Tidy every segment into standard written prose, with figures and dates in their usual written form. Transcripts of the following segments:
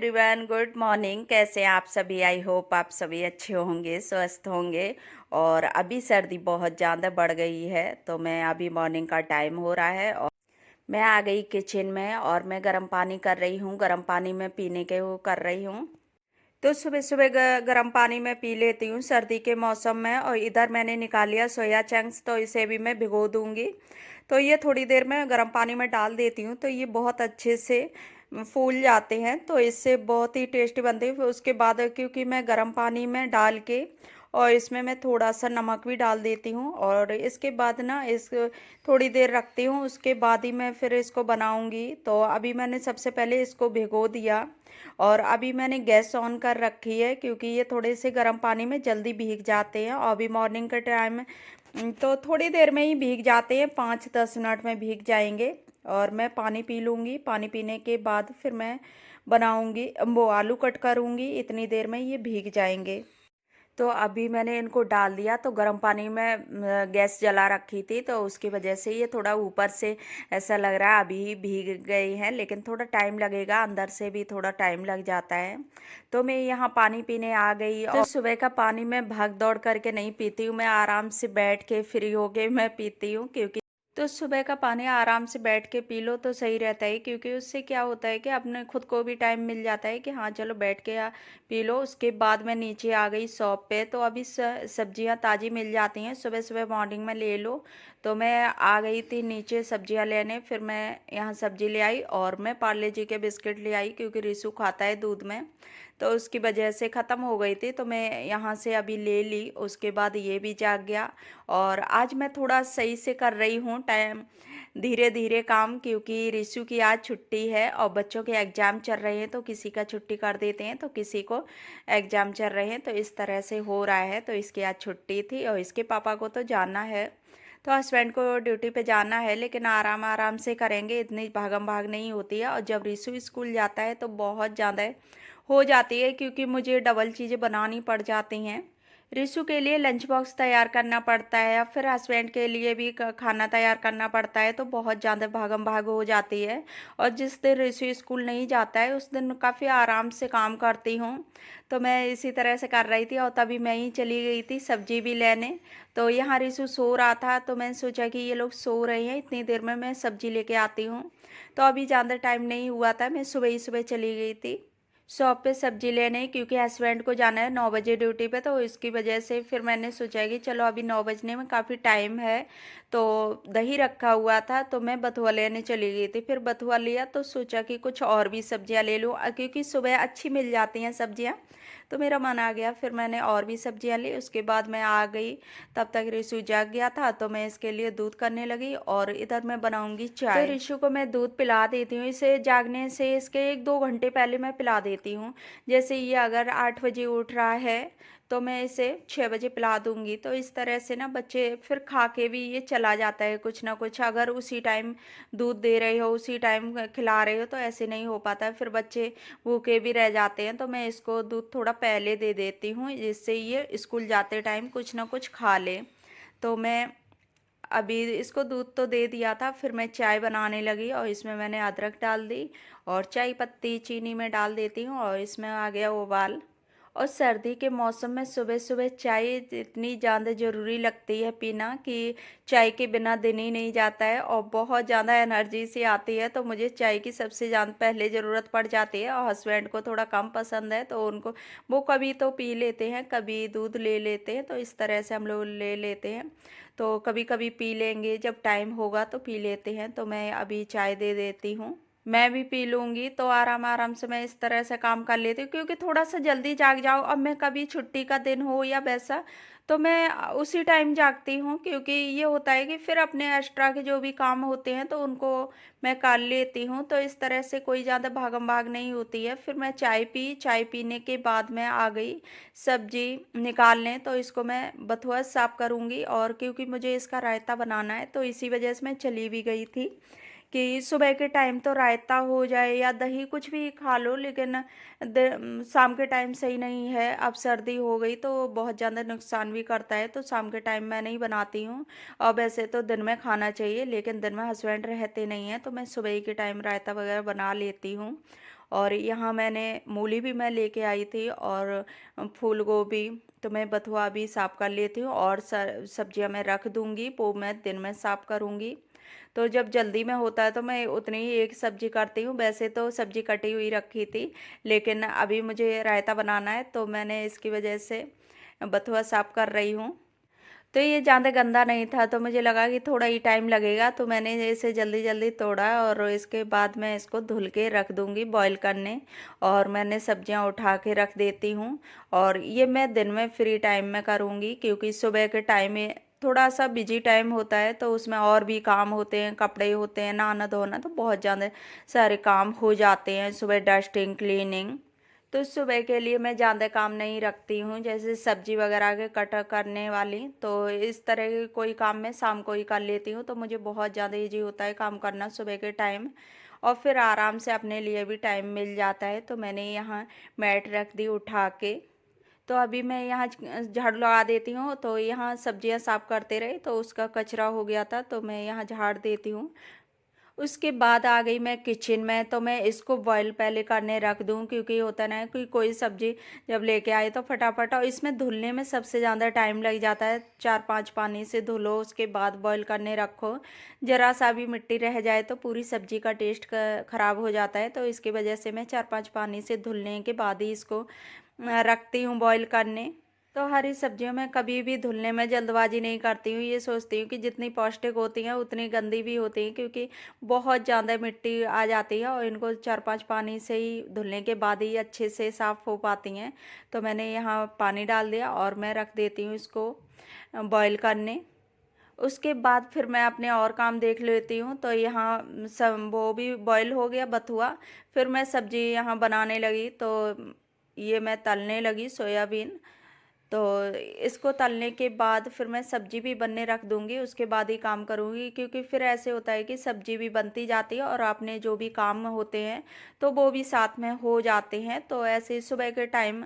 Everyone, good morning. कैसे हैं आप सभी? आई होप आप सभी अच्छे होंगे, स्वस्थ होंगे। और अभी सर्दी बहुत ज़्यादा बढ़ गई है, तो मैं अभी मॉर्निंग का टाइम हो रहा है और मैं आ गई किचन में और मैं गर्म पानी कर रही हूँ। गर्म पानी में पीने के वो कर रही हूँ। तो सुबह सुबह गर्म पानी में पी लेती हूँ सर्दी के मौसम में। और इधर मैंने निकाल लिया सोया चंक्स, तो इसे भी मैं भिगो दूंगी। तो ये थोड़ी देर में गर्म पानी में डाल देती हूँ, तो ये बहुत अच्छे से फूल जाते हैं, तो इससे बहुत ही टेस्टी बनते हैं। फिर उसके बाद क्योंकि मैं गर्म पानी में डाल के और इसमें मैं थोड़ा सा नमक भी डाल देती हूँ, और इसके बाद ना इस थोड़ी देर रखती हूँ। उसके बाद ही मैं फिर इसको बनाऊंगी। तो अभी मैंने सबसे पहले इसको भिगो दिया और अभी मैंने गैस ऑन कर रखी है, क्योंकि ये थोड़े से गर्म पानी में जल्दी भीग जाते हैं। और अभी मॉर्निंग के टाइम में तो थोड़ी देर में ही भीग जाते हैं, 5-10 मिनट में भीग जाएंगे। और मैं पानी पी लूँगी। पानी पीने के बाद फिर मैं बनाऊँगी, वो आलू कट करूँगी। इतनी देर में ये भीग जाएंगे। तो अभी मैंने इनको डाल दिया। तो गर्म पानी में गैस जला रखी थी, तो उसकी वजह से ये थोड़ा ऊपर से ऐसा लग रहा है अभी भीग गई हैं, लेकिन थोड़ा टाइम लगेगा, अंदर से भी थोड़ा टाइम लग जाता है। तो मैं यहाँ पानी पीने आ गई। तो सुबह का पानी मैं भाग दौड़ करके नहीं पीती हूँ, मैं आराम से बैठ के फ्री होके मैं पीती हूँ। क्योंकि तो सुबह का पानी आराम से बैठ के पी लो तो सही रहता है, क्योंकि उससे क्या होता है कि अपने खुद को भी टाइम मिल जाता है कि हाँ चलो बैठ के पी लो। उसके बाद मैं नीचे आ गई शॉप पे, तो अभी सब्जियां ताज़ी मिल जाती हैं, सुबह सुबह मॉर्निंग में ले लो। तो मैं आ गई थी नीचे सब्जियां लेने। फिर मैं यहाँ सब्जी ले आई और मैं पार्ले जी के बिस्किट ले आई, क्योंकि रिसू खाता है दूध में, तो उसकी वजह से ख़त्म हो गई थी। तो मैं यहाँ से अभी ले ली। उसके बाद ये भी जाग गया। और आज मैं थोड़ा सही से कर रही हूँ टाइम, धीरे धीरे काम, क्योंकि रिशु की आज छुट्टी है और बच्चों के एग्ज़ाम चल रहे हैं। तो किसी का छुट्टी कर देते हैं, तो किसी को एग्ज़ाम चल रहे हैं, तो इस तरह से हो रहा है। तो इसकी आज छुट्टी थी और इसके पापा को तो जाना है, तो हस्बैंड को ड्यूटी पे जाना है, लेकिन आराम आराम से करेंगे, इतनी भागम भाग नहीं होती है। और जब रिशु स्कूल जाता है तो बहुत ज़्यादा हो जाती है, क्योंकि मुझे डबल चीज़ें बनानी पड़ जाती हैं। रिशु के लिए लंच बॉक्स तैयार करना पड़ता है, या फिर हस्बैंड के लिए भी खाना तैयार करना पड़ता है, तो बहुत ज़्यादा भागम भाग हो जाती है। और जिस दिन रिशु स्कूल नहीं जाता है उस दिन काफ़ी आराम से काम करती हूँ। तो मैं इसी तरह से कर रही थी और तभी मैं ही चली गई थी सब्जी भी लेने। तो यहाँ रिशु सो रहा था, तो मैंने सोचा कि ये लोग सो रहे हैं, इतनी देर में मैं सब्जी लेके आती हूँ। तो अभी ज़्यादा टाइम नहीं हुआ था, मैं सुबह ही सुबह चली गई थी शॉप पे सब्जी लेने, क्योंकि हस्बैंड को जाना है 9 बजे ड्यूटी पे। तो इसकी वजह से फिर मैंने सोचा कि चलो अभी 9 बजने में काफ़ी टाइम है। तो दही रखा हुआ था, तो मैं बथुआ लेने चली गई थी। फिर बथुआ लिया तो सोचा कि कुछ और भी सब्जियां ले लूँ, क्योंकि सुबह अच्छी मिल जाती हैं सब्जियां। तो मेरा मन आ गया, फिर मैंने और भी सब्जियां ली। उसके बाद मैं आ गई, तब तक रिशु जाग गया था, तो मैं इसके लिए दूध करने लगी और इधर मैं बनाऊंगी चाय। तो रिशु को मैं दूध पिला देती हूँ, इसे जागने से इसके 1-2 घंटे पहले मैं पिला देती हूँ। जैसे ये अगर 8 बजे उठ रहा है तो मैं इसे 6 बजे पिला दूंगी। तो इस तरह से ना बच्चे फिर खा के भी ये चला जाता है कुछ ना कुछ। अगर उसी टाइम दूध दे रहे हो, उसी टाइम खिला रहे हो, तो ऐसे नहीं हो पाता है, फिर बच्चे भूखे भी रह जाते हैं। तो मैं इसको दूध थोड़ा पहले दे देती हूँ, जिससे ये स्कूल जाते टाइम कुछ ना कुछ खा ले। तो मैं अभी इसको दूध तो दे दिया था, फिर मैं चाय बनाने लगी और इसमें मैंने अदरक डाल दी और चाय पत्ती चीनी में डाल देती हूँ, और इसमें आ गया उबाल। और सर्दी के मौसम में सुबह सुबह चाय इतनी ज़्यादा ज़रूरी लगती है पीना, कि चाय के बिना दिन ही नहीं जाता है और बहुत ज़्यादा एनर्जी सी आती है। तो मुझे चाय की सबसे ज़्यादा पहले ज़रूरत पड़ जाती है। और हस्बैंड को थोड़ा कम पसंद है, तो उनको वो कभी तो पी लेते हैं, कभी दूध ले लेते हैं, तो इस तरह से हम लोग ले लेते हैं। तो कभी कभी पी लेंगे, जब टाइम होगा तो पी लेते हैं। तो मैं अभी चाय दे देती हूँ, मैं भी पी लूँगी। तो आराम आराम से मैं इस तरह से काम कर लेती हूँ, क्योंकि थोड़ा सा जल्दी जाग जाओ। अब मैं कभी छुट्टी का दिन हो या वैसा, तो मैं उसी टाइम जागती हूँ, क्योंकि ये होता है कि फिर अपने एक्स्ट्रा के जो भी काम होते हैं तो उनको मैं कर लेती हूँ। तो इस तरह से कोई ज़्यादा भागम भाग नहीं होती है। फिर मैं चाय पी, चाय पीने के बाद मैं आ गई सब्जी निकालने। तो इसको मैं बथुआ साफ करूँगी, और क्योंकि मुझे इसका रायता बनाना है, तो इसी वजह से मैं चली भी गई थी कि सुबह के टाइम तो रायता हो जाए या दही कुछ भी खा लो, लेकिन शाम के टाइम सही नहीं है। अब सर्दी हो गई तो बहुत ज़्यादा नुकसान भी करता है, तो शाम के टाइम मैं नहीं बनाती हूँ। और वैसे तो दिन में खाना चाहिए, लेकिन दिन में हस्बैंड रहते नहीं हैं, तो मैं सुबह ही के टाइम रायता वगैरह बना लेती हूँ। और यहाँ मैंने मूली भी मैं लेके आई थी और फूल गोभी। तो मैं बथुआ भी साफ़ कर लेती हूँ और सब्जियाँ मैं रख दूँगी, वो मैं दिन में साफ़ करूँगी। तो जब जल्दी में होता है तो मैं उतनी ही एक सब्जी करती हूँ। वैसे तो सब्जी कटी हुई रखी थी, लेकिन अभी मुझे रायता बनाना है तो मैंने इसकी वजह से बथुआ साफ़ कर रही हूँ। तो ये ज़्यादा गंदा नहीं था, तो मुझे लगा कि थोड़ा ही टाइम लगेगा, तो मैंने इसे जल्दी जल्दी तोड़ा और इसके बाद मैं इसको धुल के रख दूँगी बॉईल करने। और मैंने सब्जियां उठा के रख देती हूँ। और ये मैं दिन में फ्री टाइम में करूँगी, क्योंकि सुबह के टाइम में थोड़ा सा बिजी टाइम होता है, तो उसमें और भी काम होते हैं, कपड़े होते हैं, नहाना धोना, तो बहुत ज़्यादा सारे काम हो जाते हैं, सुबह डस्टिंग क्लीनिंग। तो सुबह के लिए मैं ज़्यादा काम नहीं रखती हूँ, जैसे सब्जी वगैरह के कट करने वाली, तो इस तरह के कोई काम मैं शाम को ही कर लेती हूँ, तो मुझे बहुत ज़्यादा इजी होता है काम करना सुबह के टाइम। और फिर आराम से अपने लिए भी टाइम मिल जाता है। तो मैंने यहाँ मैट रख दी उठा के। तो अभी मैं यहाँ झाड़ू लगा देती हूँ, तो यहाँ सब्जियाँ साफ़ करते रहे तो उसका कचरा हो गया था, तो मैं यहाँ झाड़ देती हूँ। उसके बाद आ गई मैं किचन में, तो मैं इसको बॉईल पहले करने रख दूं, क्योंकि होता ना है कि कोई सब्जी जब लेके आए तो फटाफट, और इसमें धुलने में सबसे ज़्यादा टाइम लग जाता है। 4-5 पानी से धुलो, उसके बाद बॉईल करने रखो। ज़रा सा भी मिट्टी रह जाए तो पूरी सब्जी का टेस्ट ख़राब हो जाता है, तो इसकी वजह से मैं 4-5 पानी से धुलने के बाद ही इसको रखती हूँ बॉईल करने। तो हरी सब्जियों में कभी भी धुलने में जल्दबाजी नहीं करती हूँ। ये सोचती हूँ कि जितनी पौष्टिक होती हैं उतनी गंदी भी होती हैं, क्योंकि बहुत ज़्यादा मिट्टी आ जाती है और इनको 4-5 पानी से ही धुलने के बाद ही अच्छे से साफ़ हो पाती हैं। तो मैंने यहाँ पानी डाल दिया और मैं रख देती हूँ इसको बॉईल करने। उसके बाद फिर मैं अपने और काम देख लेती हूँ। तो यहाँ सब वो भी बॉईल हो गया बथुआ। फिर मैं सब्जी यहाँ बनाने लगी, तो ये मैं तलने लगी सोयाबीन। तो इसको तलने के बाद फिर मैं सब्जी भी बनने रख दूंगी, उसके बाद ही काम करूंगी, क्योंकि फिर ऐसे होता है कि सब्जी भी बनती जाती है और आपने जो भी काम होते हैं तो वो भी साथ में हो जाते हैं। तो ऐसे सुबह के टाइम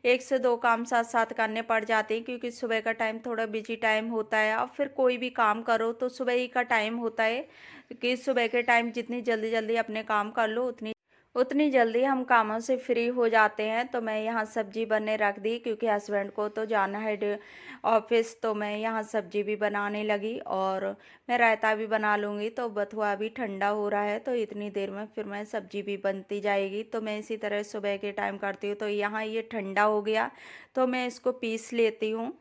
एक से दो काम साथ साथ करने पड़ जाते हैं, क्योंकि सुबह का टाइम थोड़ा बिजी टाइम होता है। और फिर कोई भी काम करो तो सुबह ही का टाइम होता है, कि सुबह के टाइम जितनी जल्दी जल्दी अपने काम कर लो उतनी उतनी जल्दी हम कामों से फ्री हो जाते हैं। तो मैं यहाँ सब्जी बनने रख दी, क्योंकि हस्बैंड को तो जाना है ऑफिस, तो मैं यहाँ सब्जी भी बनाने लगी और मैं रायता भी बना लूँगी। तो बथुआ भी ठंडा हो रहा है, तो इतनी देर में फिर मैं सब्जी भी बनती जाएगी। तो मैं इसी तरह सुबह के टाइम करती हूँ। तो यहाँ ये ठंडा हो गया, तो मैं इसको पीस लेती हूँ।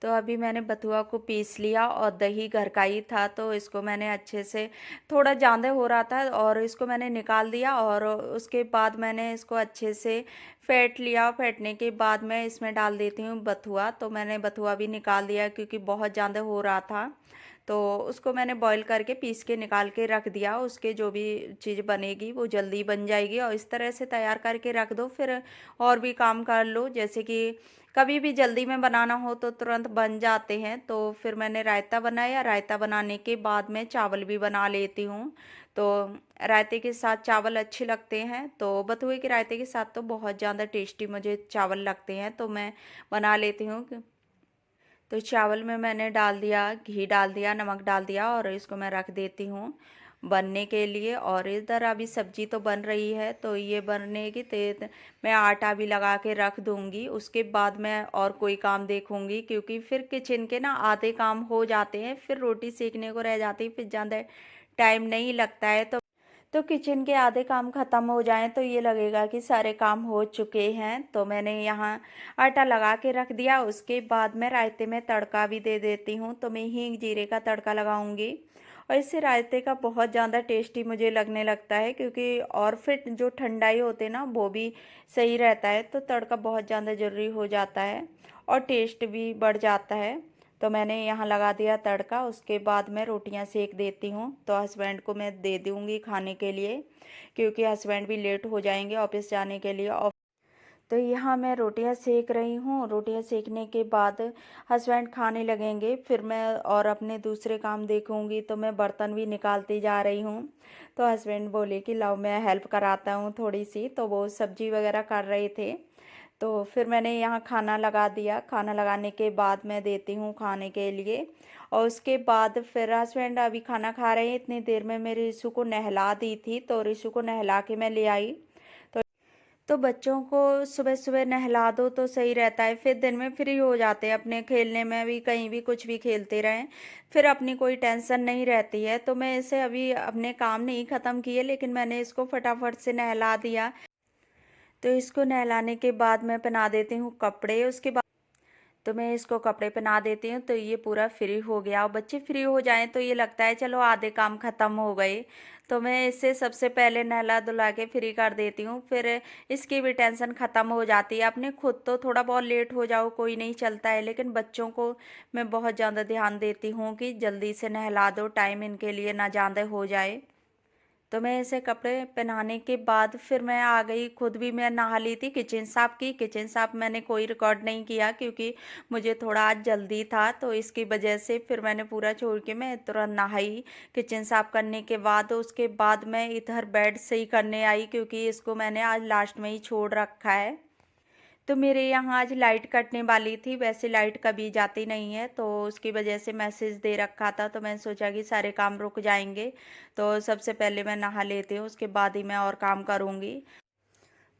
तो अभी मैंने बथुआ को पीस लिया और दही घर का ही था, तो इसको मैंने अच्छे से, थोड़ा ज़्यादा हो रहा था और इसको मैंने निकाल दिया। और उसके बाद मैंने इसको अच्छे से फेंट लिया। फेंटने के बाद मैं इसमें डाल देती हूँ बथुआ। तो मैंने बथुआ भी निकाल दिया, क्योंकि बहुत ज़्यादा हो रहा था। तो उसको मैंने बॉईल करके पीस के निकाल के रख दिया। उसके जो भी चीज़ बनेगी वो जल्दी बन जाएगी, और इस तरह से तैयार करके रख दो, फिर और भी काम कर लो। जैसे कि कभी भी जल्दी में बनाना हो तो तुरंत बन जाते हैं। तो फिर मैंने रायता बनाया। रायता बनाने के बाद मैं चावल भी बना लेती हूँ। तो रायते के साथ चावल अच्छे लगते हैं, तो बथुए के रायते के साथ तो बहुत ज़्यादा टेस्टी मुझे चावल लगते हैं, तो मैं बना लेती हूँ। तो चावल में मैंने डाल दिया, घी डाल दिया, नमक डाल दिया और इसको मैं रख देती हूँ बनने के लिए। और इधर अभी सब्जी तो बन रही है, तो ये बनने की तेज मैं आटा भी लगा के रख दूँगी। उसके बाद मैं और कोई काम देखूँगी, क्योंकि फिर किचन के ना आधे काम हो जाते हैं, फिर रोटी सेकने को रह जाती है, फिर ज़्यादा टाइम नहीं लगता है। तो किचन के आधे काम ख़त्म हो जाएं तो ये लगेगा कि सारे काम हो चुके हैं। तो मैंने यहाँ आटा लगा के रख दिया। उसके बाद मैं रायते में तड़का भी दे देती हूँ। तो मैं हींग जीरे का तड़का लगाऊंगी, और इससे रायते का बहुत ज़्यादा टेस्टी मुझे लगने लगता है, क्योंकि और फिर जो ठंडाई होते ना वो भी सही रहता है। तो तड़का बहुत ज़्यादा ज़रूरी हो जाता है और टेस्ट भी बढ़ जाता है। तो मैंने यहाँ लगा दिया तड़का। उसके बाद मैं रोटियाँ सेक देती हूँ, तो हस्बैंड को मैं दे दूँगी खाने के लिए, क्योंकि हस्बैंड भी लेट हो जाएंगे ऑफिस जाने के लिए। और तो यहाँ मैं रोटियाँ सेक रही हूँ। रोटियाँ सेकने के बाद हस्बैंड खाने लगेंगे, फिर मैं और अपने दूसरे काम देखूँगी। तो मैं बर्तन भी निकालती जा रही हूँ। तो हस्बैंड बोले कि लाओ मैं हेल्प कराता हूँ थोड़ी सी, तो वो सब्जी वगैरह कर रहे थे। तो फिर मैंने यहाँ खाना लगा दिया। खाना लगाने के बाद मैं देती हूँ खाने के लिए, और उसके बाद फिर हस्बैंड अभी खाना खा रहे हैं। इतनी देर में मेरे रिशु को नहला दी थी, तो रिशु को नहला के मैं ले आई। तो बच्चों को सुबह सुबह नहला दो तो सही रहता है, फिर दिन में फ्री हो जाते हैं, अपने खेलने में भी कहीं भी कुछ भी खेलते रहें, फिर अपनी कोई टेंशन नहीं रहती है। तो मैं इसे अभी अपने काम नहीं ख़त्म किए, लेकिन मैंने इसको फटाफट से नहला दिया। तो इसको नहलाने के बाद मैं पहना देती हूँ कपड़े। उसके बाद तो मैं इसको कपड़े पहना देती हूँ, तो ये पूरा फ्री हो गया। और बच्चे फ्री हो जाएं तो ये लगता है चलो आधे काम ख़त्म हो गए। तो मैं इसे सबसे पहले नहला धुला के फ्री कर देती हूँ, फिर इसकी भी टेंशन ख़त्म हो जाती है। अपने खुद तो थोड़ा बहुत लेट हो जाओ कोई नहीं चलता है, लेकिन बच्चों को मैं बहुत ज़्यादा ध्यान देती हूँ कि जल्दी से नहला दो, टाइम इनके लिए ना ज़्यादा हो जाए। तो मैं इसे कपड़े पहनाने के बाद फिर मैं आ गई, खुद भी मैं नहा ली थी, किचन साफ़ की। किचन साफ़ मैंने कोई रिकॉर्ड नहीं किया क्योंकि मुझे थोड़ा आज जल्दी था, तो इसकी वजह से फिर मैंने पूरा छोड़ के मैं तुरंत नहाई। किचन साफ़ करने के बाद उसके बाद मैं इधर बेड सही करने आई, क्योंकि इसको मैंने आज लास्ट में ही छोड़ रखा है। तो मेरे यहाँ आज लाइट कटने वाली थी, वैसे लाइट कभी जाती नहीं है, तो उसकी वजह से मैसेज दे रखा था। तो मैंने सोचा कि सारे काम रुक जाएंगे, तो सबसे पहले मैं नहा लेती हूँ, उसके बाद ही मैं और काम करूँगी।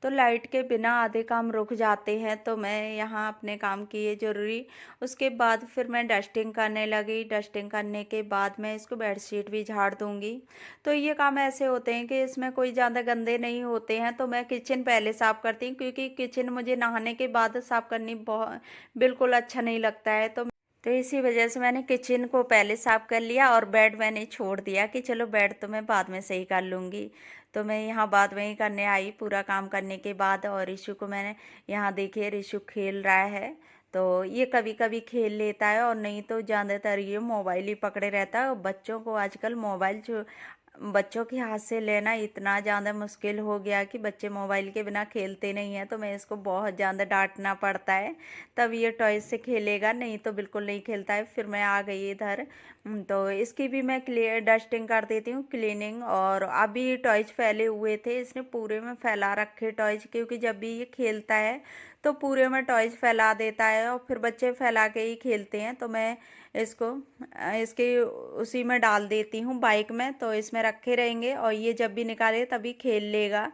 तो लाइट के बिना आधे काम रुक जाते हैं, तो मैं यहाँ अपने काम किए ज़रूरी। उसके बाद फिर मैं डस्टिंग करने लगी। डस्टिंग करने के बाद मैं इसको बेडशीट भी झाड़ दूँगी। तो ये काम ऐसे होते हैं कि इसमें कोई ज़्यादा गंदे नहीं होते हैं। तो मैं किचन पहले साफ़ करती हूँ, क्योंकि किचन मुझे नहाने के बाद साफ़ करनी बहुत बिल्कुल अच्छा नहीं लगता है। तो इसी वजह से मैंने किचन को पहले साफ़ कर लिया, और बेड मैंने छोड़ दिया कि चलो बेड तो मैं बाद में सही कर लूँगी। तो मैं यहाँ बाद में ही करने आई पूरा काम करने के बाद। और रिशु को मैंने यहाँ देखिए, रिशु खेल रहा है। तो ये कभी कभी खेल लेता है, और नहीं तो ज़्यादातर ये मोबाइल ही पकड़े रहता है। और बच्चों को आजकल मोबाइल जो बच्चों के हाथ से लेना इतना ज़्यादा मुश्किल हो गया कि बच्चे मोबाइल के बिना खेलते नहीं हैं। तो मैं इसको बहुत ज़्यादा डांटना पड़ता है, तब ये टॉयज से खेलेगा, नहीं तो बिल्कुल नहीं खेलता है। फिर मैं आ गई इधर, तो इसकी भी मैं क्लियर डस्टिंग कर देती हूँ, क्लीनिंग। और अभी टॉयज फैले हुए थे, इसने पूरे में फैला रखे टॉयज, क्योंकि जब भी ये खेलता है तो पूरे में टॉयज फैला देता है, और फिर बच्चे फैला के ही खेलते हैं। तो मैं इसको इसके उसी में डाल देती हूँ बाइक में, तो इसमें रखे रहेंगे, और ये जब भी निकाले तभी खेल लेगा।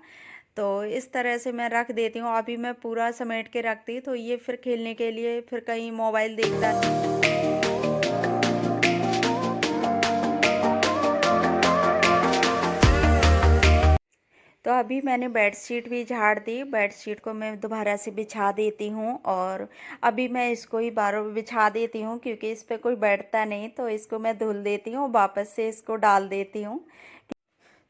तो इस तरह से मैं रख देती हूँ। अभी मैं पूरा समेट के रखती, तो ये फिर खेलने के लिए फिर कहीं मोबाइल देखता है। तो अभी मैंने बेडशीट भी झाड़ दी। बेडशीट को मैं दोबारा से बिछा देती हूँ, और अभी मैं इसको ही बार बिछा देती हूँ, क्योंकि इस पर कोई बैठता नहीं। तो इसको मैं धुल देती हूँ, वापस से इसको डाल देती हूँ।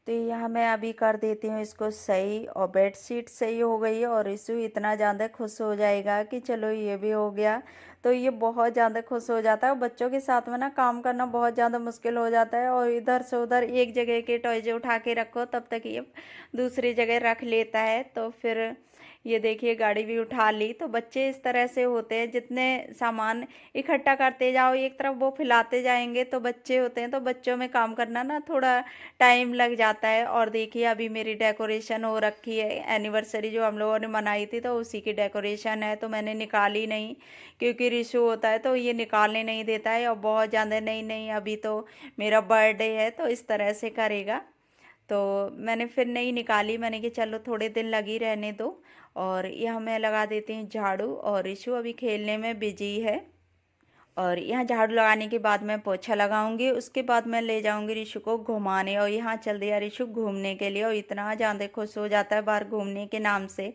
तो यहाँ मैं अभी कर देती हूँ इसको सही, और बेडशीट सही हो गई, और रिशु इतना ज़्यादा खुश हो जाएगा कि चलो ये भी हो गया। तो ये बहुत ज़्यादा खुश हो जाता है। और बच्चों के साथ में ना काम करना बहुत ज़्यादा मुश्किल हो जाता है, और इधर से उधर एक जगह के टॉयज उठा के रखो तब तक ये दूसरी जगह रख लेता है। तो फिर ये देखिए गाड़ी भी उठा ली। तो बच्चे इस तरह से होते हैं, जितने सामान इकट्ठा करते जाओ एक तरफ वो फैलाते जाएंगे, तो बच्चे होते हैं, तो बच्चों में काम करना ना थोड़ा टाइम लग जाता है। और देखिए अभी मेरी डेकोरेशन हो रखी है, एनिवर्सरी जो हम लोगों ने मनाई थी, तो उसी की डेकोरेशन है। तो मैंने निकाली नहीं, क्योंकि रिशु होता है तो ये निकालने नहीं देता है, और बहुत ज़्यादा नहीं नहीं अभी तो मेरा बर्थडे है तो इस तरह से करेगा। तो मैंने फिर नहीं निकाली, मैंने कि चलो थोड़े दिन लगी रहने दो। और यहाँ मैं लगा देती हूँ झाड़ू, और रिशु अभी खेलने में बिजी है। और यहाँ झाड़ू लगाने के बाद मैं पोछा लगाऊंगी, उसके बाद मैं ले जाऊंगी रिशु को घुमाने। और यहाँ चल दिया रिशु घूमने के लिए, और इतना ज़्यादा खुश हो जाता है बाहर घूमने के नाम से।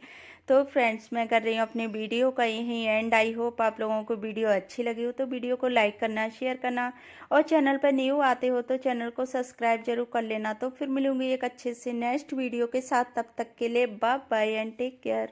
तो फ्रेंड्स, मैं कर रही हूँ अपनी वीडियो का यहीं एंड। आई होप आप लोगों को वीडियो अच्छी लगी हो, तो वीडियो को लाइक करना, शेयर करना, और चैनल पर न्यू आते हो तो चैनल को सब्सक्राइब जरूर कर लेना। तो फिर मिलूंगी एक अच्छे से नेक्स्ट वीडियो के साथ, तब तक के लिए bye bye and take care.